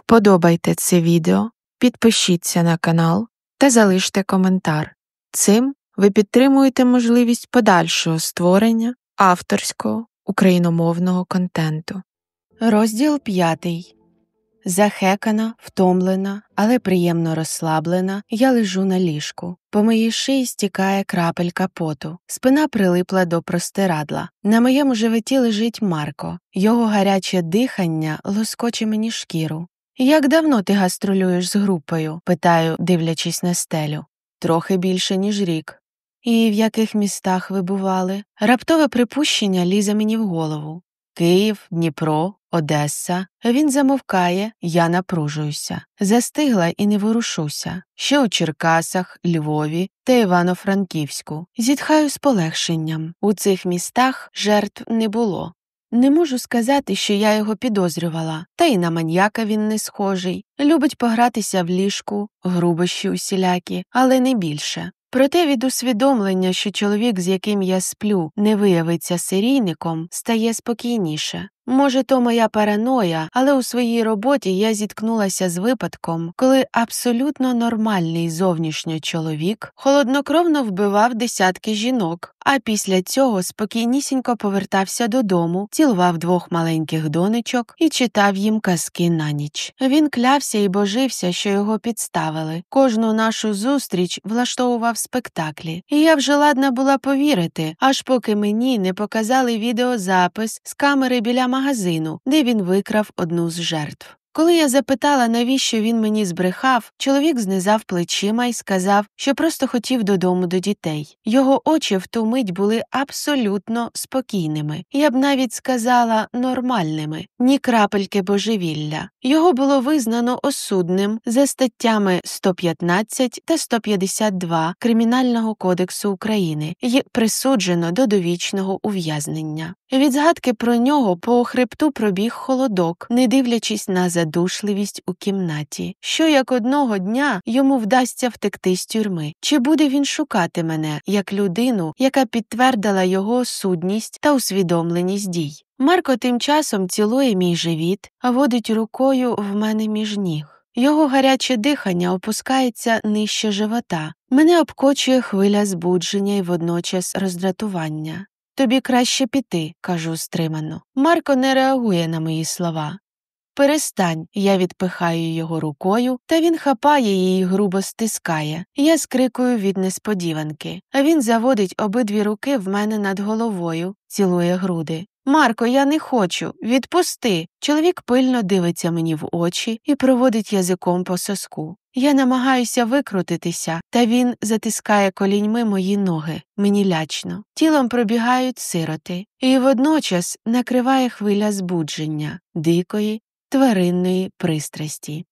Вподобайте це відео, підпишіться на канал та залиште коментар. Цим ви підтримуєте можливість подальшого створення авторського україномовного контенту. Розділ 5. Захекана, втомлена, але приємно розслаблена, я лежу на ліжку. По моїй шиї стікає крапелька поту. Спина прилипла до простирадла. На моєму животі лежить Марко. Його гаряче дихання лоскоче мені шкіру. «Як давно ти гастролюєш з групою?» – питаю, дивлячись на стелю. «Трохи більше, ніж рік». «І в яких містах ви бували?» Раптове припущення лізе мені в голову. Київ, Дніпро, Одеса. Він замовкає, я напружуюся. Застигла і не ворушуся. Ще у Черкасах, Львові та Івано-Франківську. Зітхаю з полегшенням. У цих містах жертв не було. Не можу сказати, що я його підозрювала, та й на маньяка він не схожий. Любить погратися в ліжку, грубощі усілякі, але не більше. Проте від усвідомлення, що чоловік, з яким я сплю, не виявиться серійником, стає спокійніше. Може, то моя параноя, але у своїй роботі я зіткнулася з випадком, коли абсолютно нормальний зовнішньо чоловік холоднокровно вбивав десятки жінок, а після цього спокійнісінько повертався додому, цілував двох маленьких донечок і читав їм казки на ніч. Він клявся і божився, що його підставили. Кожну нашу зустріч влаштовував спектаклі. І я вже ладна була повірити, аж поки мені не показали відеозапис з камери біля магазину, де він викрав одну з жертв. Коли я запитала, навіщо він мені збрехав, чоловік знизав плечима і сказав, що просто хотів додому до дітей. Його очі в ту мить були абсолютно спокійними. Я б навіть сказала нормальними. Ні крапельки божевілля. Його було визнано осудним за статтями 115 та 152 Кримінального кодексу України і присуджено до довічного ув'язнення. Від згадки про нього по хребту пробіг холодок, не дивлячись на задушливість у кімнаті. Що як одного дня йому вдасться втекти з тюрми? Чи буде він шукати мене, як людину, яка підтвердила його осудність та усвідомленість дій? Марко тим часом цілує мій живіт, а водить рукою в мене між ніг. Його гаряче дихання опускається нижче живота. Мене обкочує хвиля збудження і водночас роздратування. «Тобі краще піти», – кажу стримано. Марко не реагує на мої слова. «Перестань», – я відпихаю його рукою, та він хапає її і грубо стискає. Я скрикую від несподіванки, а він заводить обидві руки в мене над головою, цілує груди. «Марко, я не хочу! Відпусти!» Чоловік пильно дивиться мені в очі і проводить язиком по соску. Я намагаюся викрутитися, та він затискає коліньми мої ноги. Мені лячно. Тілом пробігають сироти. І водночас накриває хвиля збудження, дикої, тваринної пристрасті.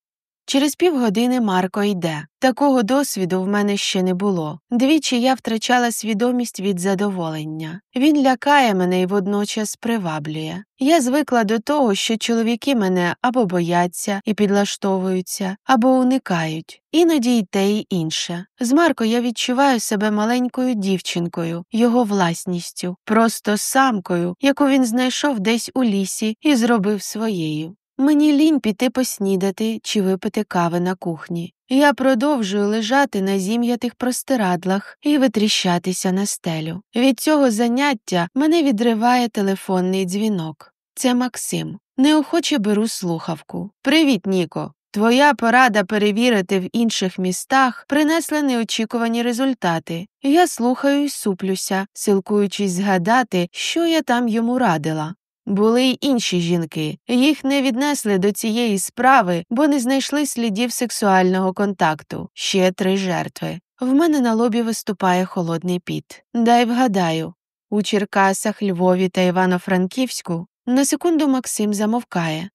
Через півгодини Марко йде. Такого досвіду в мене ще не було. Двічі я втрачала свідомість від задоволення. Він лякає мене і водночас приваблює. Я звикла до того, що чоловіки мене або бояться і підлаштовуються, або уникають. Іноді й те, й інше. З Марко я відчуваю себе маленькою дівчинкою, його власністю, просто самкою, яку він знайшов десь у лісі і зробив своєю. Мені лінь піти поснідати чи випити кави на кухні. Я продовжую лежати на зім'ятих простирадлах і витріщатися на стелю. Від цього заняття мене відриває телефонний дзвінок. Це Максим. Неохоче беру слухавку. «Привіт, Ніко. Твоя порада перевірити в інших містах принесла неочікувані результати. Я слухаю і суплюся, силкуючись згадати, що я там йому радила. Були й інші жінки. Їх не віднесли до цієї справи, бо не знайшли слідів сексуального контакту. Ще 3 жертви. В мене на лобі виступає холодний піт. Дай вгадаю. У Черкасах, Львові та Івано-Франківську. На секунду Максим замовкає.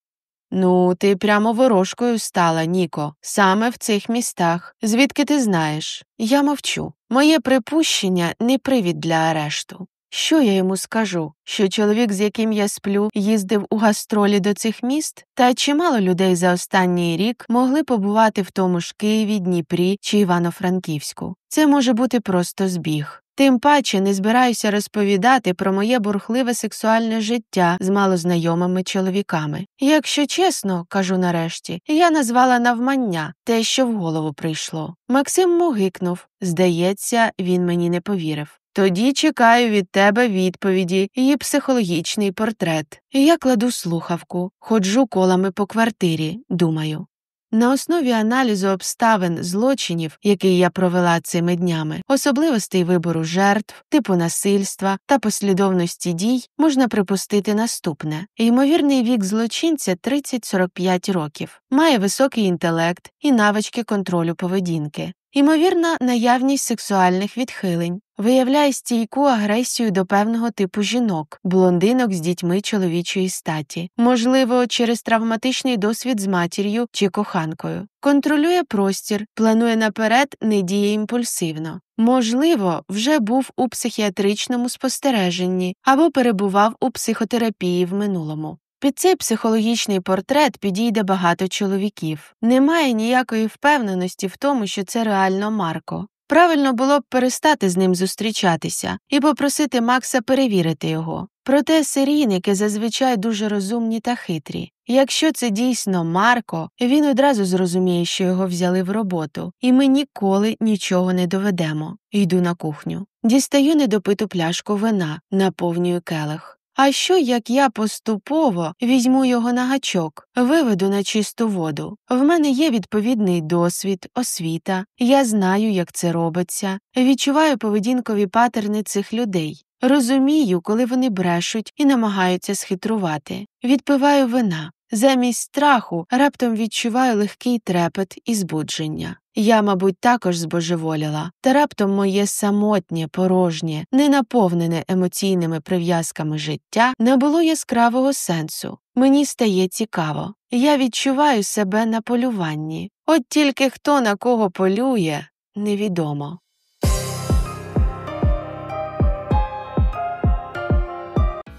«Ну, ти прямо ворожкою стала, Ніко. Саме в цих містах. Звідки ти знаєш?» Я мовчу. Моє припущення – не привід для арешту. Що я йому скажу? Що чоловік, з яким я сплю, їздив у гастролі до цих міст? Та чимало людей за останній рік могли побувати в тому ж Києві, Дніпрі чи Івано-Франківську. Це може бути просто збіг. Тим паче не збираюся розповідати про моє бурхливе сексуальне життя з малознайомими чоловіками. Якщо чесно, кажу нарешті, я назвала навмання те, що в голову прийшло. Максим мугикнув. Здається, він мені не повірив. Тоді чекаю від тебе відповіді і психологічний портрет. Я кладу слухавку, ходжу колами по квартирі, думаю. На основі аналізу обставин злочинів, який я провела цими днями, особливостей вибору жертв, типу насильства та послідовності дій, можна припустити наступне. Ймовірний вік злочинця 30-45 років. Має високий інтелект і навички контролю поведінки. Ймовірна наявність сексуальних відхилень. Виявляє стійку агресію до певного типу жінок, блондинок з дітьми чоловічої статі, можливо, через травматичний досвід з матір'ю чи коханкою. Контролює простір, планує наперед, не діє імпульсивно. Можливо, вже був у психіатричному спостереженні або перебував у психотерапії в минулому. Під цей психологічний портрет підійде багато чоловіків. Немає ніякої впевненості в тому, що це реально Марко. Правильно було б перестати з ним зустрічатися і попросити Макса перевірити його. Проте серійники зазвичай дуже розумні та хитрі. Якщо це дійсно Марко, він одразу зрозуміє, що його взяли в роботу, і ми ніколи нічого не доведемо. Йду на кухню. Дістаю недопиту пляшку вина, наповнюю келих. А що, як я поступово візьму його на гачок, виведу на чисту воду? В мене є відповідний досвід, освіта, я знаю, як це робиться, відчуваю поведінкові патерни цих людей. Розумію, коли вони брешуть і намагаються схитрувати. Відпиваю вина. Замість страху раптом відчуваю легкий трепет і збудження. Я, мабуть, також збожеволіла, та раптом моє самотнє, порожнє, ненаповнене емоційними прив'язками життя набуло яскравого сенсу. Мені стає цікаво. Я відчуваю себе на полюванні. От тільки хто на кого полює, невідомо.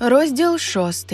Розділ 6.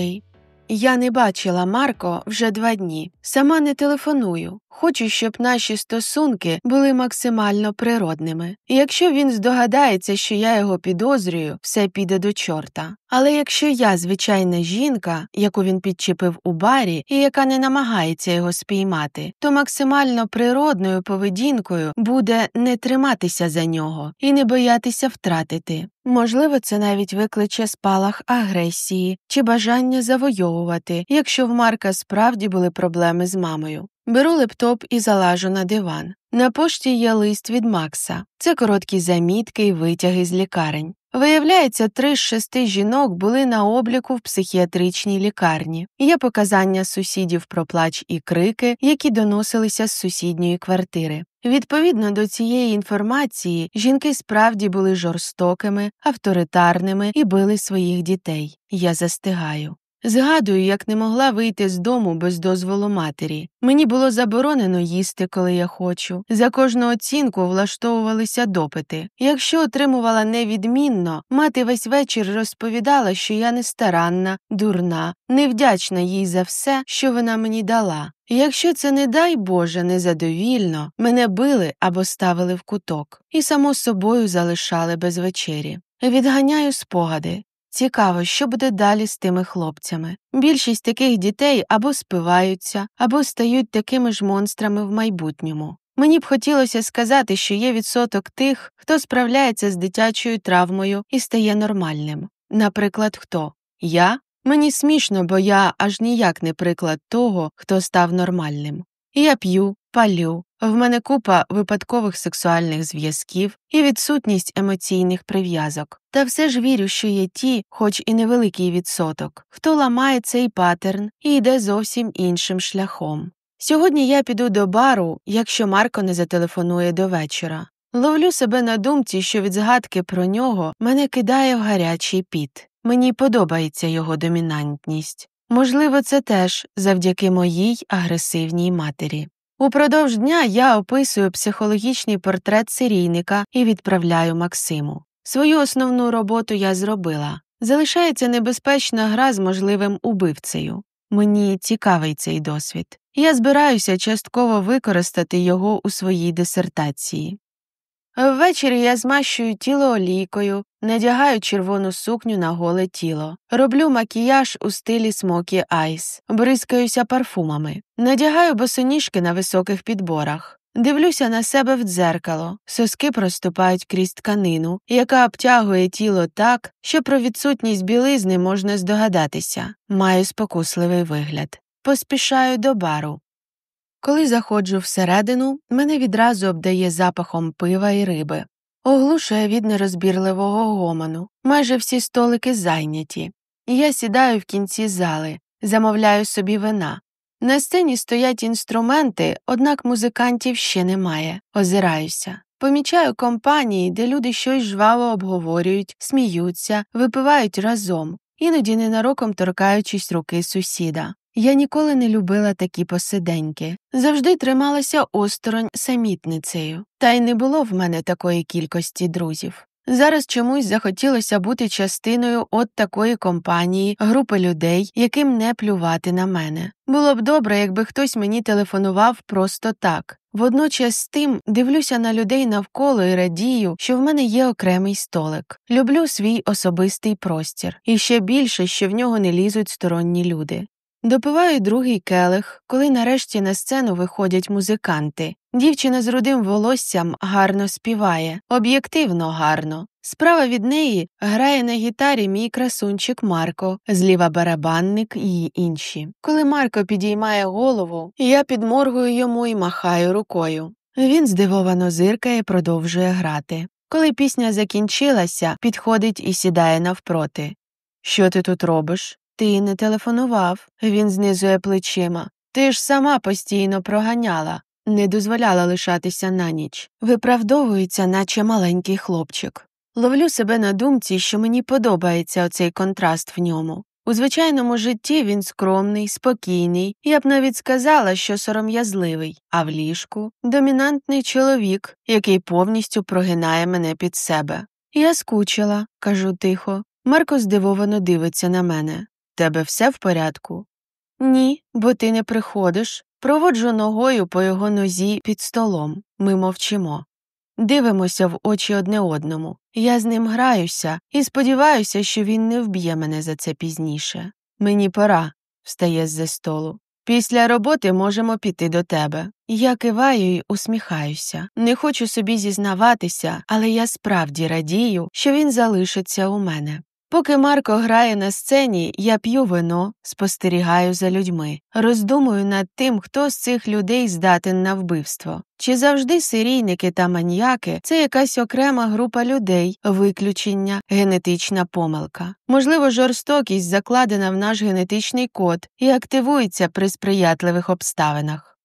Я не бачила Марко вже 2 дні. Сама не телефоную. Хочу, щоб наші стосунки були максимально природними. І якщо він здогадається, що я його підозрюю, все піде до чорта. Але якщо я звичайна жінка, яку він підчепив у барі і яка не намагається його спіймати, то максимально природною поведінкою буде не триматися за нього і не боятися втратити. Можливо, це навіть викличе спалах агресії чи бажання завойовувати, якщо в Марка справді були проблеми з мамою. Беру лептоп і залажу на диван. На пошті є лист від Макса. Це короткі замітки і витяги з лікарень. Виявляється, 3 з 6 жінок були на обліку в психіатричній лікарні. Є показання сусідів про плач і крики, які доносилися з сусідньої квартири. Відповідно до цієї інформації, жінки справді були жорстокими, авторитарними і били своїх дітей. Я застигаю. Згадую, як не могла вийти з дому без дозволу матері. Мені було заборонено їсти, коли я хочу. За кожну оцінку влаштовувалися допити. Якщо отримувала невідмінно, мати весь вечір розповідала, що я нестаранна, дурна, невдячна їй за все, що вона мені дала. Якщо це, не дай Боже, незадовільно, мене били або ставили в куток. І, само собою, залишали без вечері. Відганяю спогади. Цікаво, що буде далі з тими хлопцями. Більшість таких дітей або спиваються, або стають такими ж монстрами в майбутньому. Мені б хотілося сказати, що є відсоток тих, хто справляється з дитячою травмою і стає нормальним. Наприклад, хто? Я? Мені смішно, бо я аж ніяк не приклад того, хто став нормальним. Я п'ю, палю, в мене купа випадкових сексуальних зв'язків і відсутність емоційних прив'язок. Та все ж вірю, що є ті, хоч і невеликий відсоток, хто ламає цей паттерн і йде зовсім іншим шляхом. Сьогодні я піду до бару, якщо Марко не зателефонує до вечора. Ловлю себе на думці, що від згадки про нього мене кидає в гарячий піт. Мені подобається його домінантність. Можливо, це теж завдяки моїй агресивній матері. Упродовж дня я описую психологічний портрет серійника і відправляю Максиму. Свою основну роботу я зробила. Залишається небезпечна гра з можливим убивцею. Мені цікавий цей досвід. Я збираюся частково використати його у своїй дисертації. Ввечері я змащую тіло олійкою, надягаю червону сукню на голе тіло, роблю макіяж у стилі смокі айс, бризкаюся парфумами, надягаю босоніжки на високих підборах. Дивлюся на себе в дзеркало, соски проступають крізь тканину, яка обтягує тіло так, що про відсутність білизни можна здогадатися. Маю спокусливий вигляд. Поспішаю до бару. Коли заходжу всередину, мене відразу обдає запахом пива і риби. Оглушує від нерозбірливого гомону. Майже всі столики зайняті. Я сідаю в кінці зали, замовляю собі вина. На сцені стоять інструменти, однак музикантів ще немає. Озираюся. Помічаю компанії, де люди щось жваво обговорюють, сміються, випивають разом, іноді ненароком торкаючись руки сусіда. Я ніколи не любила такі посиденьки. Завжди трималася осторонь самітницею. Та й не було в мене такої кількості друзів. Зараз чомусь захотілося бути частиною от такої компанії, групи людей, яким не плювати на мене. Було б добре, якби хтось мені телефонував просто так. Водночас з тим дивлюся на людей навколо і радію, що в мене є окремий столик. Люблю свій особистий простір. І ще більше, що в нього не лізуть сторонні люди. Допиваю другий келих, коли нарешті на сцену виходять музиканти. Дівчина з рудим волоссям гарно співає, об'єктивно гарно. Справа від неї грає на гітарі мій красунчик Марко, зліва барабанник і інші. Коли Марко підіймає голову, я підморгую йому і махаю рукою. Він здивовано зиркає і продовжує грати. Коли пісня закінчилася, підходить і сідає навпроти. «Що ти тут робиш?» «Ти не телефонував», – він знизує плечима. «Ти ж сама постійно проганяла, не дозволяла лишатися на ніч». Виправдовується, наче маленький хлопчик. Ловлю себе на думці, що мені подобається оцей контраст в ньому. У звичайному житті він скромний, спокійний, я б навіть сказала, що сором'язливий, а в ліжку – домінантний чоловік, який повністю прогинає мене під себе. «Я скучила», – кажу тихо. Марко здивовано дивиться на мене. «Тебе все в порядку?» «Ні, бо ти не приходиш». Проводжу ногою по його нозі під столом. Ми мовчимо. Дивимося в очі одне одному. Я з ним граюся і сподіваюся, що він не вб'є мене за це пізніше. «Мені пора», – встає з-за столу. «Після роботи можемо піти до тебе». Я киваю й усміхаюся. Не хочу собі зізнаватися, але я справді радію, що він залишиться у мене. Поки Марко грає на сцені, я п'ю вино, спостерігаю за людьми. Роздумую над тим, хто з цих людей здатен на вбивство. Чи завжди серійники та маніяки – це якась окрема група людей, виключення, генетична помилка. Можливо, жорстокість закладена в наш генетичний код і активується при сприятливих обставинах.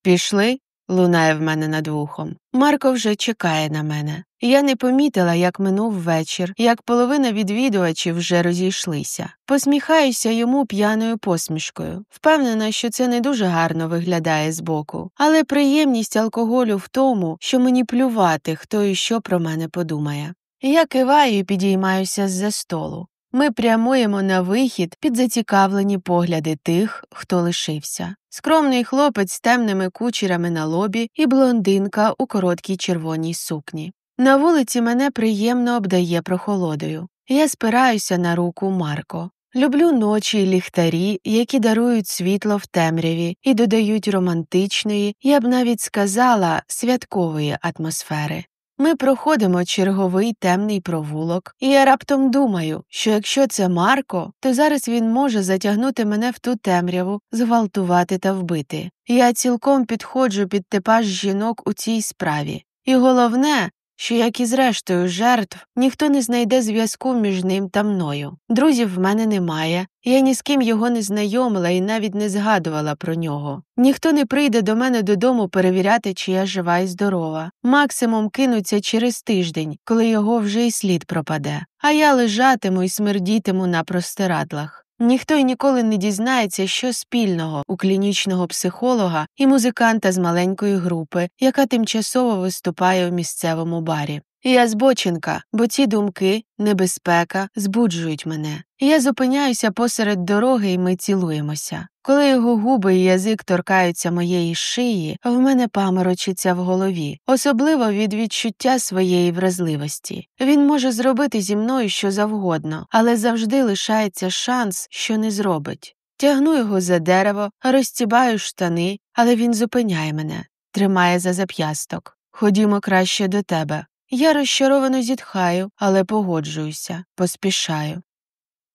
«Пішли?» – лунає в мене над вухом. Марко вже чекає на мене. Я не помітила, як минув вечір, як половина відвідувачів вже розійшлися. Посміхаюся йому п'яною посмішкою. Впевнена, що це не дуже гарно виглядає збоку. Але приємність алкоголю в тому, що мені плювати, хто і що про мене подумає. Я киваю і підіймаюся з-за столу. Ми прямуємо на вихід під зацікавлені погляди тих, хто лишився. Скромний хлопець з темними кучерами на лобі і блондинка у короткій червоній сукні. На вулиці мене приємно обдає прохолодою. Я спираюся на руку Марко. Люблю ночі й ліхтарі, які дарують світло в темряві і додають романтичної, я б навіть сказала, святкової атмосфери. Ми проходимо черговий темний провулок, і я раптом думаю, що якщо це Марко, то зараз він може затягнути мене в ту темряву, зґвалтувати та вбити. Я цілком підходжу під типаж жінок у цій справі. І головне, що, як і з рештою жертв, ніхто не знайде зв'язку між ним та мною. Друзів в мене немає, я ні з ким його не знайомила і навіть не згадувала про нього. Ніхто не прийде до мене додому перевіряти, чи я жива і здорова. Максимум кинуться через тиждень, коли його вже й слід пропаде. А я лежатиму і смердітиму на простирадлах. Ніхто й ніколи не дізнається, що спільного у клінічного психолога і музиканта з маленької групи, яка тимчасово виступає у місцевому барі. Я збочинка, бо ці думки, небезпека, збуджують мене. Я зупиняюся посеред дороги і ми цілуємося. Коли його губи і язик торкаються моєї шиї, в мене паморочиться в голові, особливо від відчуття своєї вразливості. Він може зробити зі мною що завгодно, але завжди лишається шанс, що не зробить. Тягну його за дерево, розтібаю штани, але він зупиняє мене, тримає за зап'ясток. «Ходімо краще до тебе». Я розчаровано зітхаю, але погоджуюся, поспішаю.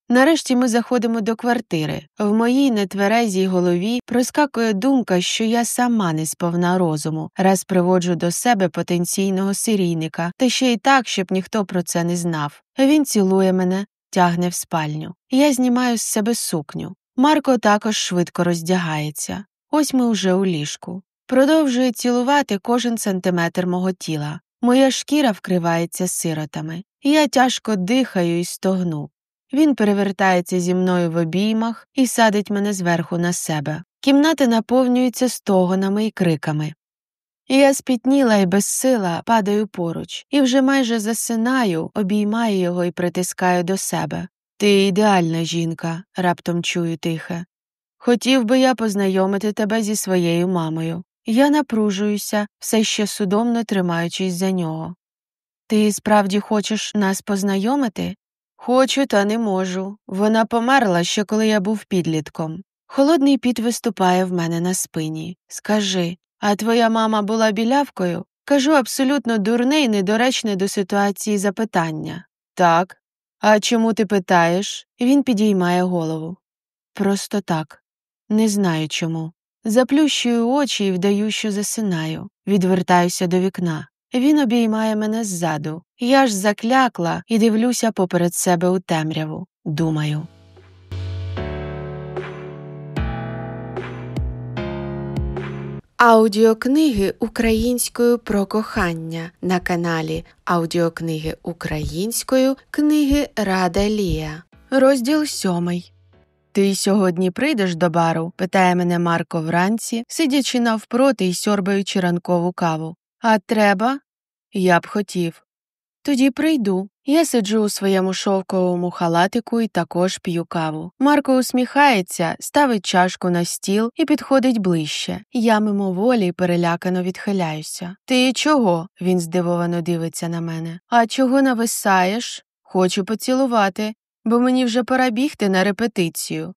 Нарешті ми заходимо до квартири. В моїй нетверезій голові проскакує думка, що я сама не сповна розуму, раз приводжу до себе потенційного серійника, та ще й так, щоб ніхто про це не знав. Він цілує мене, тягне в спальню. Я знімаю з себе сукню. Марко також швидко роздягається. Ось ми уже у ліжку. Продовжує цілувати кожен сантиметр мого тіла. Моя шкіра вкривається сиротами. Я тяжко дихаю і стогну. Він перевертається зі мною в обіймах і садить мене зверху на себе. Кімната наповнюється стогонами і криками. Я спітніла і безсила падаю поруч, і вже майже засинаю, обіймаю його і притискаю до себе. «Ти ідеальна жінка», – раптом чую тихе. «Хотів би я познайомити тебе зі своєю мамою». Я напружуюся, все ще судомно тримаючись за нього. «Ти справді хочеш нас познайомити?» «Хочу, та не можу. Вона померла ще коли я був підлітком». Холодний піт виступає в мене на спині. «Скажи, а твоя мама була білявкою?» Кажу абсолютно дурне і недоречне до ситуації запитання. «Так. А чому ти питаєш?» Він підіймає голову. «Просто так. Не знаю чому». Заплющую очі і вдаю, що засинаю. Відвертаюся до вікна. Він обіймає мене ззаду. Я ж заклякла і дивлюся поперед себе у темряву. Думаю. Аудіокниги українською про кохання на каналі Аудіокниги українською книги Рада Лія. Розділ 7. «Ти сьогодні прийдеш до бару?» – питає мене Марко вранці, сидячи навпроти і сьорбаючи ранкову каву. «А треба?» «Я б хотів». «Тоді прийду». Я сиджу у своєму шовковому халатику і також п'ю каву. Марко усміхається, ставить чашку на стіл і підходить ближче. Я мимоволі перелякано відхиляюся. «Ти чого?» – він здивовано дивиться на мене. «А чого нависаєш?» «Хочу поцілувати, бо мені вже пора бігти на репетицію».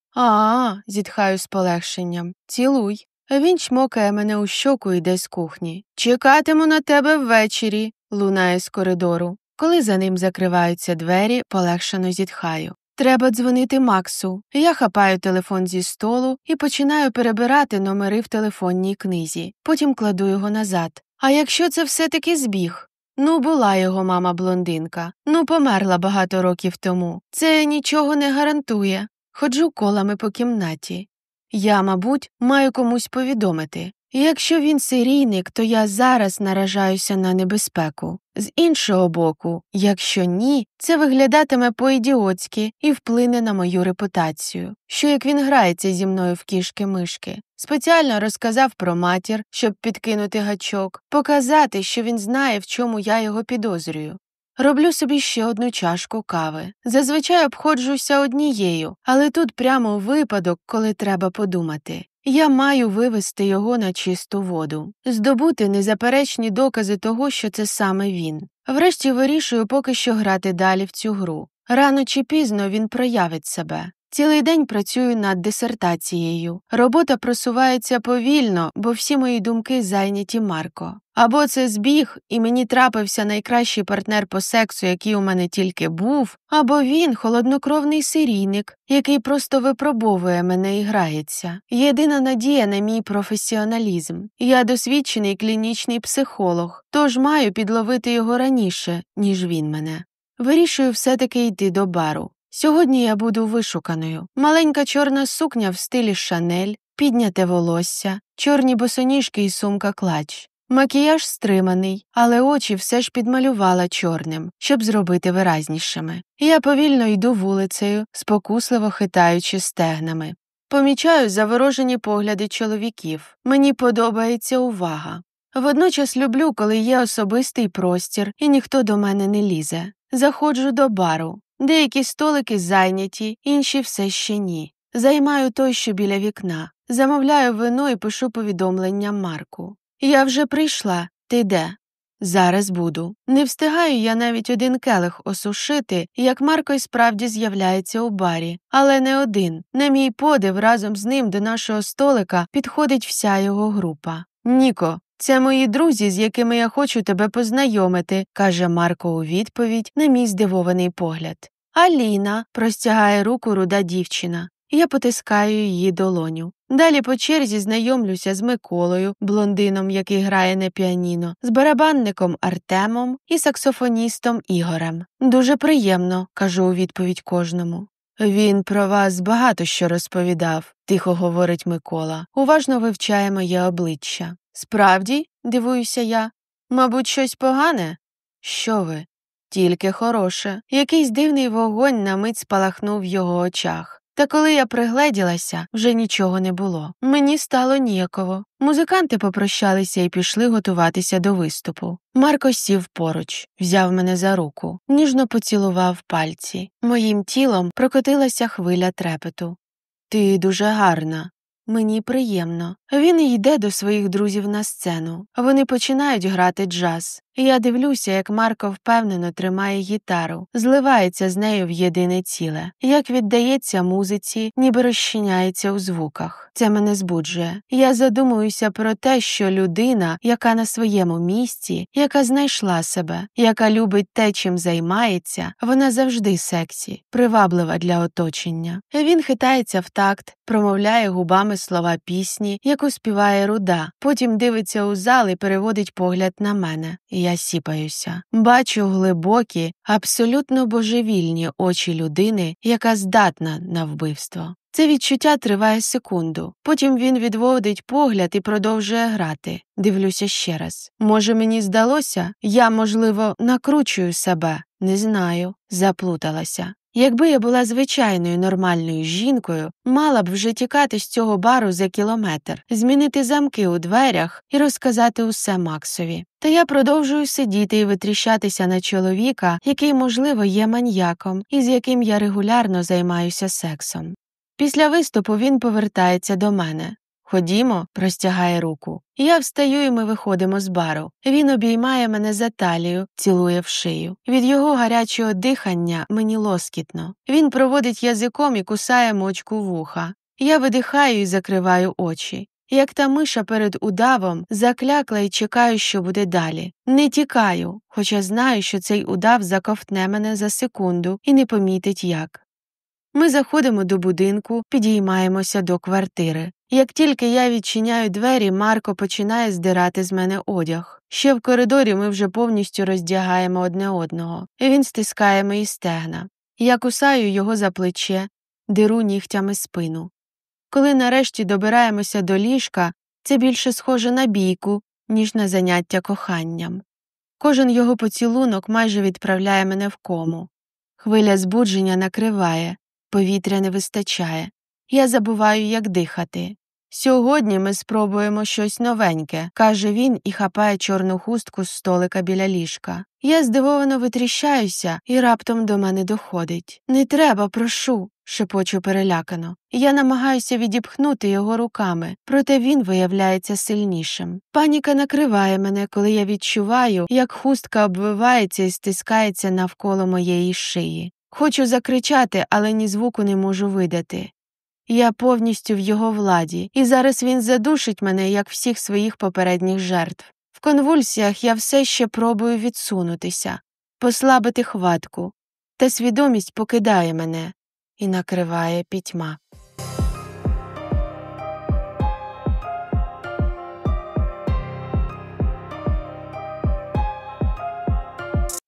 Зітхаю з полегшенням. «Цілуй». Він чмокає мене у щоку і йде з кухні. «Чекатиму на тебе ввечері», – лунає з коридору. Коли за ним закриваються двері, полегшено зітхаю. Треба дзвонити Максу. Я хапаю телефон зі столу і починаю перебирати номери в телефонній книзі. Потім кладу його назад. А якщо це все-таки збіг? Була його мама блондинка. Померла багато років тому. Це нічого не гарантує. Ходжу колами по кімнаті. Я, мабуть, маю комусь повідомити. Якщо він серійник, то я зараз наражаюся на небезпеку. З іншого боку, якщо ні, це виглядатиме по-ідіотськи і вплине на мою репутацію. Що як він грається зі мною в кішки-мишки. Спеціально розказав про матір, щоб підкинути гачок, показати, що він знає, в чому я його підозрюю. Роблю собі ще одну чашку кави. Зазвичай обходжуся однією, але тут прямо випадок, коли треба подумати. Я маю вивести його на чисту воду, здобути незаперечні докази того, що це саме він. Врешті вирішую поки що грати далі в цю гру. Рано чи пізно він проявить себе. Цілий день працюю над дисертацією. Робота просувається повільно, бо всі мої думки зайняті Марко. Або це збіг, і мені трапився найкращий партнер по сексу, який у мене тільки був, або він – холоднокровний серійник, який просто випробовує мене і грається. Єдина надія на мій професіоналізм. Я досвідчений клінічний психолог, тож маю підловити його раніше, ніж він мене. Вирішую все-таки йти до бару. Сьогодні я буду вишуканою. Маленька чорна сукня в стилі Шанель, підняте волосся, чорні босоніжки і сумка-клач. Макіяж стриманий, але очі все ж підмалювала чорним, щоб зробити виразнішими. Я повільно йду вулицею, спокусливо хитаючи стегнами. Помічаю заворожені погляди чоловіків. Мені подобається увага. Водночас люблю, коли є особистий простір і ніхто до мене не лізе. Заходжу до бару. Деякі столики зайняті, інші все ще ні. Займаю той, що біля вікна. Замовляю вино і пишу повідомлення Марку. «Я вже прийшла. Ти де?» «Зараз буду». Не встигаю я навіть один келих осушити, як Марко й справді з'являється у барі. Але не один. На мій подив, разом з ним до нашого столика підходить вся його група. «Ніко, це мої друзі, з якими я хочу тебе познайомити», – каже Марко у відповідь на мій здивований погляд. «Аліна», – простягає руку руда дівчина. Я потискаю її долоню. Далі по черзі знайомлюся з Миколою, блондином, який грає на піаніно, з барабанником Артемом і саксофоністом Ігорем. «Дуже приємно», – кажу у відповідь кожному. «Він про вас багато що розповідав», – тихо говорить Микола. Уважно вивчає моє обличчя. «Справді?» – дивуюся я. «Мабуть, щось погане?» «Що ви?» «Тільки хороше». Якийсь дивний вогонь на мить спалахнув в його очах. Та коли я пригледілася, вже нічого не було. Мені стало ніяково. Музиканти попрощалися і пішли готуватися до виступу. Марко сів поруч, взяв мене за руку, ніжно поцілував пальці. Моїм тілом прокотилася хвиля трепету. «Ти дуже гарна». Мені приємно. Він йде до своїх друзів на сцену. Вони починають грати джаз. Я дивлюся, як Марко впевнено тримає гітару, зливається з нею в єдине ціле. Як віддається музиці, ніби розчиняється у звуках. Це мене збуджує. Я задумуюся про те, що людина, яка на своєму місці, яка знайшла себе, яка любить те, чим займається, вона завжди сексі, приваблива для оточення. Він хитається в такт, промовляє губами слова пісні, яку співає Руда, потім дивиться у зал і переводить погляд на мене. Я сіпаюся. Бачу глибокі, абсолютно божевільні очі людини, яка здатна на вбивство. Це відчуття триває секунду. Потім він відводить погляд і продовжує грати. Дивлюся ще раз. Може, мені здалося? Я, можливо, накручую себе? Не знаю. Заплуталася. Якби я була звичайною нормальною жінкою, мала б вже тікати з цього бару за кілометр, змінити замки у дверях і розказати усе Максові. Та я продовжую сидіти і витріщатися на чоловіка, який, можливо, є маньяком, і з яким я регулярно займаюся сексом. Після виступу він повертається до мене. «Ходімо», – простягає руку. Я встаю і ми виходимо з бару. Він обіймає мене за талію, цілує в шию. Від його гарячого дихання мені лоскітно. Він проводить язиком і кусає мочку вуха. Я видихаю і закриваю очі. Як та миша перед удавом, заклякла і чекаю, що буде далі. Не тікаю, хоча знаю, що цей удав заковтне мене за секунду і не помітить як. Ми заходимо до будинку, підіймаємося до квартири. Як тільки я відчиняю двері, Марко починає здирати з мене одяг. Ще в коридорі ми вже повністю роздягаємо одне одного. Він стискає мої стегна. Я кусаю його за плече, диру нігтями спину. Коли нарешті добираємося до ліжка, це більше схоже на бійку, ніж на заняття коханням. Кожен його поцілунок майже відправляє мене в кому. Хвиля збудження накриває. Повітря не вистачає. Я забуваю, як дихати. «Сьогодні ми спробуємо щось новеньке», – каже він і хапає чорну хустку з столика біля ліжка. Я здивовано витріщаюся і раптом до мене доходить. «Не треба, прошу», – шепочу перелякано. Я намагаюся відіпхнути його руками, проте він виявляється сильнішим. Паніка накриває мене, коли я відчуваю, як хустка обвивається і стискається навколо моєї шиї. Хочу закричати, але ні звуку не можу видати. Я повністю в його владі, і зараз він задушить мене, як всіх своїх попередніх жертв. В конвульсіях я все ще пробую відсунутися, послабити хватку, та свідомість покидає мене і накриває пітьма.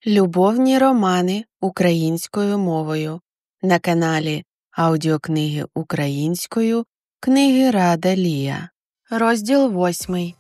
Любовні романи українською мовою на каналі Аудіокниги українською «Книги Рада Лія». Розділ 8.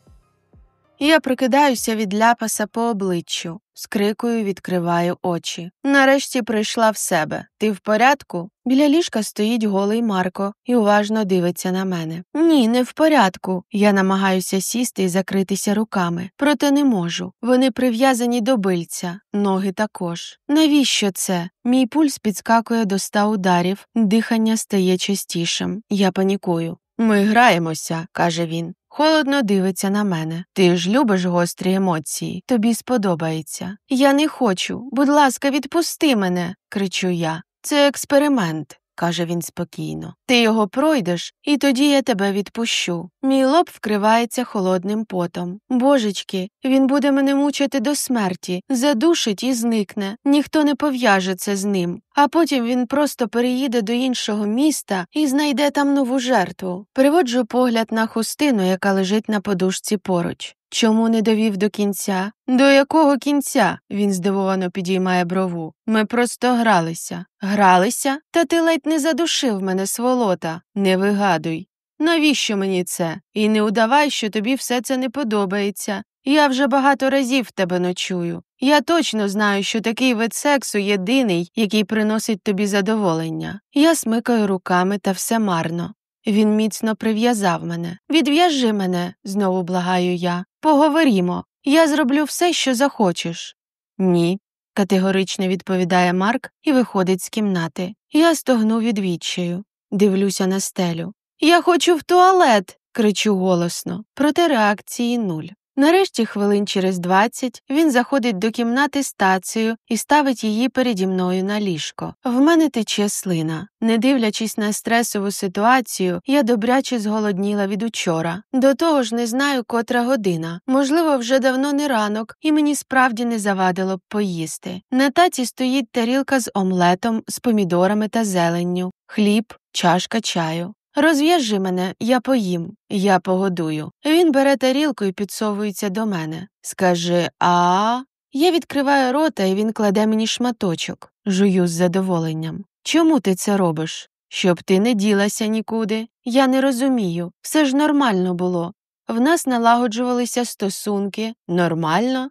Я прокидаюся від ляпаса по обличчю, скрикую, відкриваю очі. Нарешті прийшла в себе. Ти в порядку? Біля ліжка стоїть голий Марко і уважно дивиться на мене. Ні, не в порядку. Я намагаюся сісти і закритися руками. Проте не можу. Вони прив'язані до бильця. Ноги також. Навіщо це? Мій пульс підскакує до 100 ударів. Дихання стає частішим. Я панікую. Ми граємося, каже він. Холодно дивиться на мене. Ти ж любиш гострі емоції. Тобі сподобається. Я не хочу. Будь ласка, відпусти мене, кричу я. Це експеримент, каже він спокійно. Ти його пройдеш, і тоді я тебе відпущу. Мій лоб вкривається холодним потом. Божечки, він буде мене мучити до смерті, задушить і зникне. Ніхто не пов'яже це з ним. А потім він просто переїде до іншого міста і знайде там нову жертву. Переводжу погляд на хустину, яка лежить на подушці поруч. Чому не довів до кінця? До якого кінця? Він здивовано підіймає брову. Ми просто гралися. Гралися? Та ти ледь не задушив мене, сволота. Не вигадуй. Навіщо мені це? І не удавай, що тобі все це не подобається. Я вже багато разів в тебе ночую. Я точно знаю, що такий вид сексу єдиний, який приносить тобі задоволення. Я смикаю руками, та все марно. Він міцно прив'язав мене. Відв'яжи мене, знову благаю я. Поговоримо. Я зроблю все, що захочеш. Ні, категорично відповідає Марк і виходить з кімнати. Я стогну від відчаю. Дивлюся на стелю. Я хочу в туалет, кричу голосно. Проте реакції нуль. Нарешті, хвилин через 20, він заходить до кімнати з тацею і ставить її переді мною на ліжко. В мене тече слина. Не дивлячись на стресову ситуацію, я добряче зголодніла від учора. До того ж не знаю, котра година. Можливо, вже давно не ранок, і мені справді не завадило б поїсти. На таці стоїть тарілка з омлетом, з помідорами та зеленню, хліб, чашка чаю. Розв'яжи мене, я поїм, я погодую. Він бере тарілку і підсовується до мене. Скажи «а». Я відкриваю рота, і він кладе мені шматочок. Жую з задоволенням. Чому ти це робиш? Щоб ти не ділася нікуди. Я не розумію. Все ж нормально було. В нас налагоджувалися стосунки. Нормально?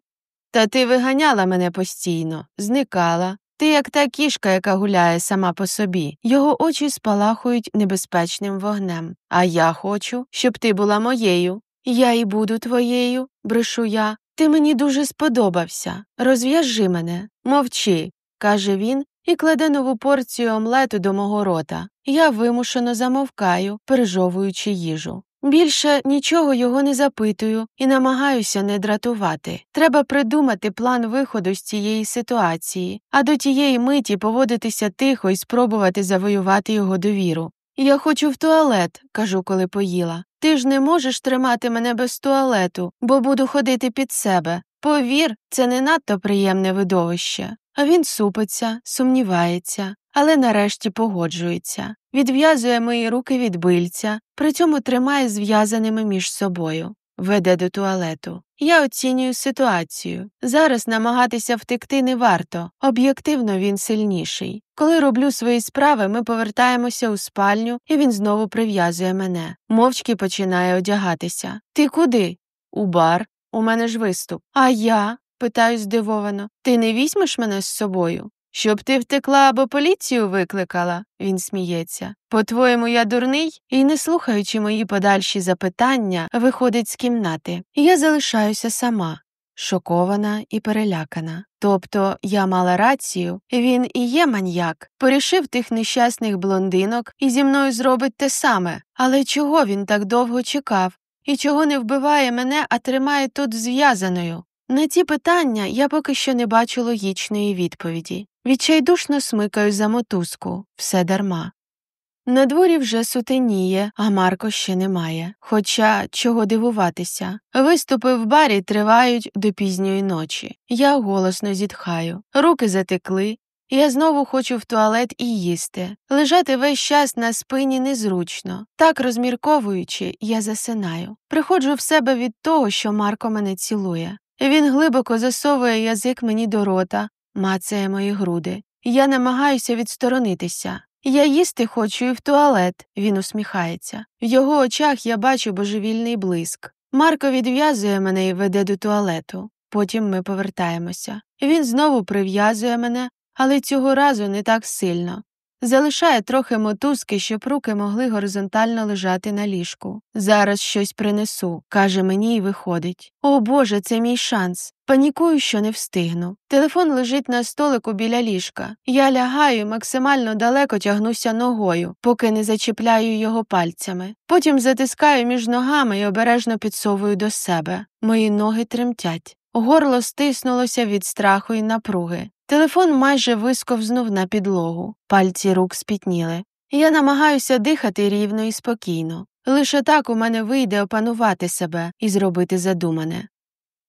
Та ти виганяла мене постійно, зникала. Ти як та кішка, яка гуляє сама по собі. Його очі спалахують небезпечним вогнем. А я хочу, щоб ти була моєю. Я і буду твоєю, брешу я. Ти мені дуже сподобався. Розв'яжи мене. Мовчи, каже він і кладе нову порцію омлету до мого рота. Я вимушено замовкаю, пережовуючи їжу. Більше нічого його не запитую і намагаюся не дратувати. Треба придумати план виходу з цієї ситуації, а до тієї миті поводитися тихо і спробувати завоювати його довіру. «Я хочу в туалет», – кажу, коли поїла. «Ти ж не можеш тримати мене без туалету, бо буду ходити під себе. Повір, це не надто приємне видовище». А він супиться, сумнівається, але нарешті погоджується. Відв'язує мої руки від бильця, при цьому тримає зв'язаними між собою. Веде до туалету. Я оцінюю ситуацію. Зараз намагатися втекти не варто. Об'єктивно він сильніший. Коли роблю свої справи, ми повертаємося у спальню, і він знову прив'язує мене. Мовчки починає одягатися. «Ти куди?» «У бар. У мене ж виступ». «А я?» – питаю здивовано. «Ти не візьмеш мене з собою?» «Щоб ти втекла або поліцію викликала?» Він сміється. «По-твоєму, я дурний?» І, не слухаючи мої подальші запитання, виходить з кімнати. Я залишаюся сама, шокована і перелякана. Тобто я мала рацію, він і є маньяк. Порішив тих нещасних блондинок і зі мною зробить те саме. Але чого він так довго чекав? І чого не вбиває мене, а тримає тут зв'язаною? На ці питання я поки що не бачу логічної відповіді. Відчайдушно смикаю за мотузку. Все дарма. Надворі вже сутеніє, а Марко ще немає. Хоча, чого дивуватися. Виступи в барі тривають до пізньої ночі. Я голосно зітхаю. Руки затекли. Я знову хочу в туалет і їсти. Лежати весь час на спині незручно. Так розмірковуючи, я засинаю. Приходжу в себе від того, що Марко мене цілує. Він глибоко засовує язик мені до рота, мацає мої груди. Я намагаюся відсторонитися. Я їсти хочу і в туалет, він усміхається. В його очах я бачу божевільний блиск. Марко відв'язує мене і веде до туалету. Потім ми повертаємося. Він знову прив'язує мене, але цього разу не так сильно. Залишає трохи мотузки, щоб руки могли горизонтально лежати на ліжку. «Зараз щось принесу», – каже мені і виходить. О Боже, це мій шанс. Панікую, що не встигну. Телефон лежить на столику біля ліжка. Я лягаю і максимально далеко тягнуся ногою, поки не зачіпляю його пальцями. Потім затискаю між ногами і обережно підсовую до себе. Мої ноги тремтять. Горло стиснулося від страху і напруги. Телефон майже висковзнув на підлогу. Пальці рук спітніли. Я намагаюся дихати рівно і спокійно. Лише так у мене вийде опанувати себе і зробити задумане.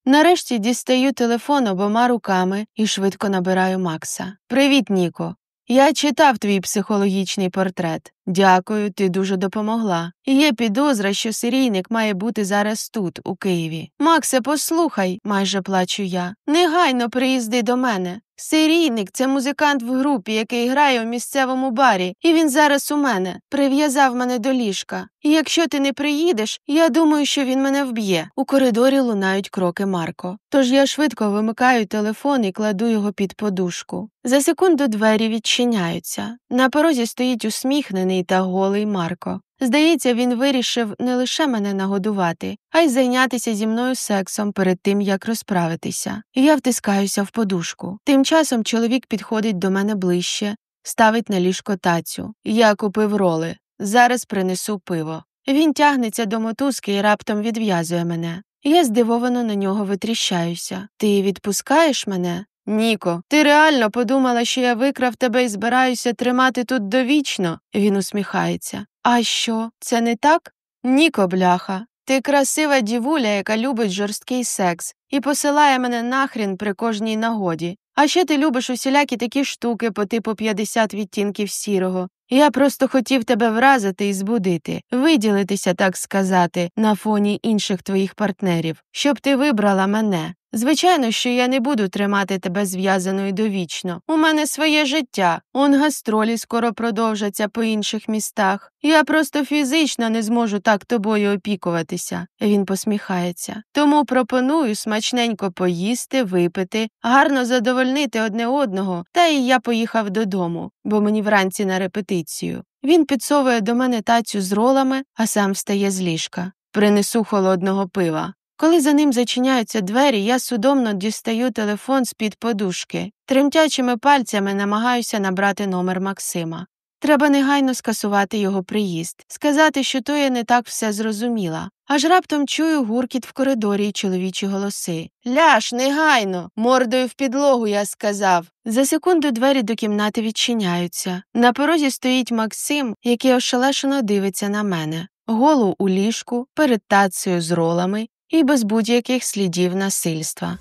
Нарешті дістаю телефон обома руками і швидко набираю Макса. «Привіт, Ніко. Я читав твій психологічний портрет. Дякую, ти дуже допомогла. Є підозра, що серійник має бути зараз тут, у Києві. Максе, послухай, майже плачу я. Негайно приїзди до мене. Серійник – це музикант в групі, який грає у місцевому барі, і він зараз у мене. Прив'язав мене до ліжка. І якщо ти не приїдеш, я думаю, що він мене вб'є». У коридорі лунають кроки Марко. Тож я швидко вимикаю телефон і кладу його під подушку. За секунду двері відчиняються. На порозі стоїть усміхнений та голий Марко. Здається, він вирішив не лише мене нагодувати, а й зайнятися зі мною сексом перед тим, як розправитися. Я втискаюся в подушку. Тим часом чоловік підходить до мене ближче, ставить на ліжко тацю. Я купив роли. Зараз принесу пиво. Він тягнеться до мотузки і раптом відв'язує мене. Я здивовано на нього витріщаюся. «Ти відпускаєш мене?» «Ніко, ти реально подумала, що я викрав тебе і збираюся тримати тут довічно?» Він усміхається. «А що, це не так?» «Ніко, бляха, ти красива дівуля, яка любить жорсткий секс і посилає мене нахрін при кожній нагоді. А ще ти любиш усілякі такі штуки по типу 50 відтінків сірого. Я просто хотів тебе вразити і збудити, виділитися, так сказати, на фоні інших твоїх партнерів, щоб ти вибрала мене. Звичайно, що я не буду тримати тебе зв'язаною довічно. У мене своє життя. Гастролі скоро продовжаться по інших містах. Я просто фізично не зможу так тобою опікуватися». Він посміхається. «Тому пропоную смачненько поїсти, випити, гарно задовольнити одне одного, та і я поїхав додому, бо мені вранці на репетицію». Він підсовує до мене тацю з ролами, а сам встає з ліжка. «Принесу холодного пива». Коли за ним зачиняються двері, я судомно дістаю телефон з-під подушки. Тремтячими пальцями намагаюся набрати номер Максима. Треба негайно скасувати його приїзд, сказати, що то я не так все зрозуміла. Аж раптом чую гуркіт в коридорі й чоловічі голоси. «Ляж, негайно! Мордою в підлогу, я сказав!» За секунду двері до кімнати відчиняються. На порозі стоїть Максим, який ошелешено дивиться на мене. Голу у ліжку, перед тацею з ролами і без будь-яких слідів насильства.